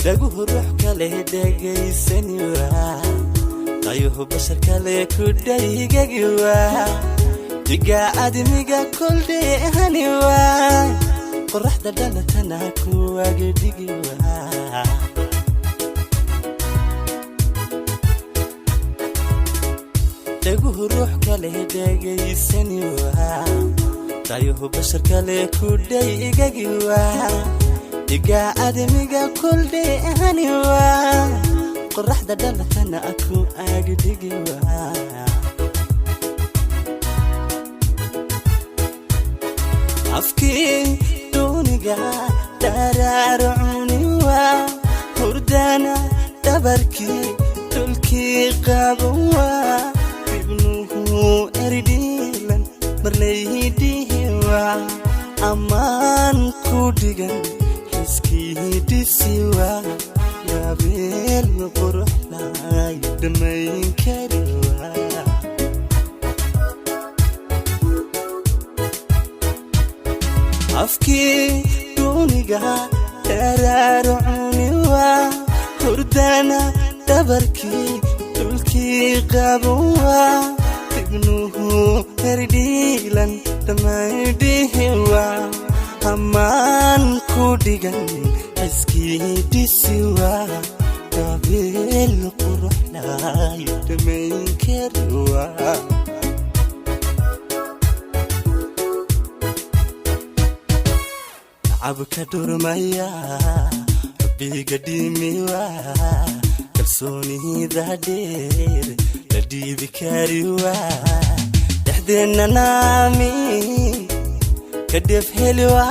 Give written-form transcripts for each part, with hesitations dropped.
dhaguhu ruux kale dhagaysan waa qayuhu bashar kale ku dhaygagi waa diga admiga kuldheehani waa qorraxda dhalatana ku agdhigi waa dhaguhu ruux kale dhagaysan waa qayuhu bashar kale ku dhaygagi waa diga admiga kuldheehani waa qorraxda dhalatana ku agdhigi waa afki duniga dararuni waa hurdana dabarki dulki qabawa ibnuhu erdilan marlaydihi waa amaan ku dhigan iskii waa yabeel quruxlay dhamayn kari waa afki duniga dararuni waa hurdana dabarki dulki qabawa ibnuhu erdilan dhamaydihi waa amaan ku dhigan iskii waa yabeel quruxlay dhamayn kari waa abka durmaya biga dimiwa kalsoonida dheer la dhiibi kariwa dhaxdeena naami kadef helwa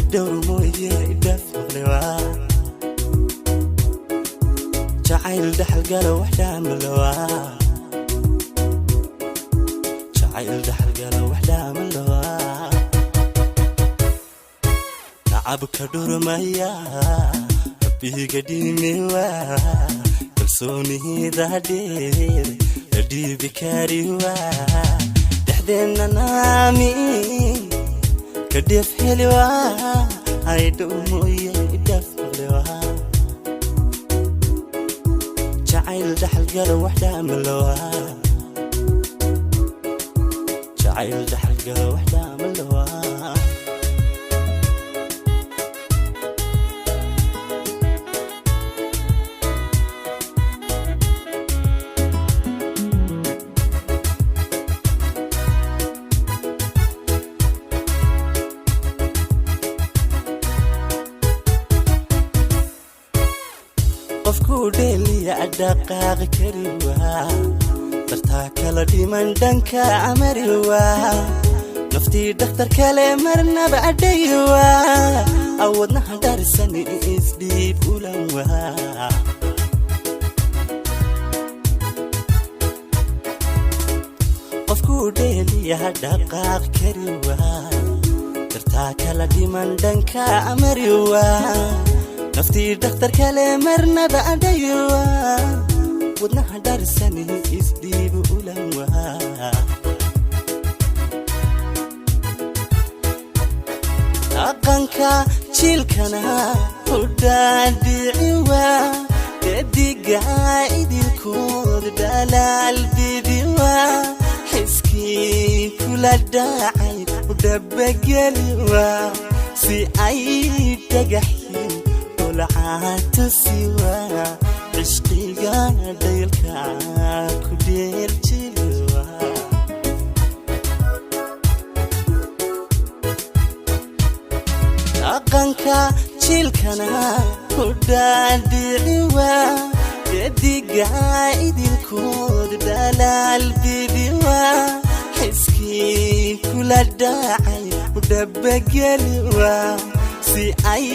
idowr mooye idaf qlewa jacayl dhaxal galo wax dhaamlawa jacayl dhaxal galo wax dhaamlawa abka durmaya biga dimiwa kalsoonida dheer la dhiibi kariwa dhaxdeena naami kadef helwa idowr mooye idaf qlewa jacayl dhaxal galo wax dhaamlawa jacayl dhaxal galo wax dhaamlawa qofku dheeliya dhaqaaq kariwa dartaa kala dhiman dhanka amariwa naftii dhakhtar kale marnaba adhaywa awadnaha darsan isdhiib ulanwa qofku dheeliya dhaqaaq kariwa dartaa kala dhiman dhanka amariwa naftii dhakhtar kale marnaba adhaywa wadnaha darsan isdhiib ulanwa dhaqanka jilkana udhaadhiciwa dediga idilkood dhalaal bibiwa xiskii kula dhacay udhabageliwa si ay dhagaxyin olcaatu siwa cishqiga dhaylka ku dheeljiliwa dhaqanka jilkana udhaadhiciwa dediga idilkood dhalaal bibiwa xiskii kula dhacay udhabageliwa si ay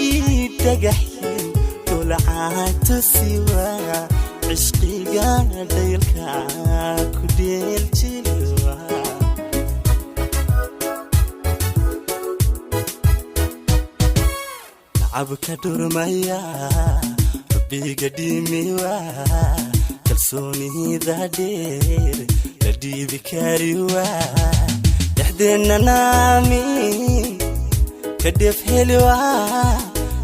dhagaxyin olcaatu siwa cishqiga dhaylka ku dheeljiliwa abka durmaya biga dimiwa kalsoonida dheer la dhiibi kariwa dhaxdeena naami kadef helwa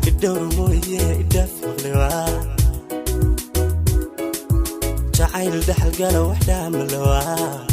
idowr mooye idaf مقلوا جعيل دحل قالوا وحدة ملوا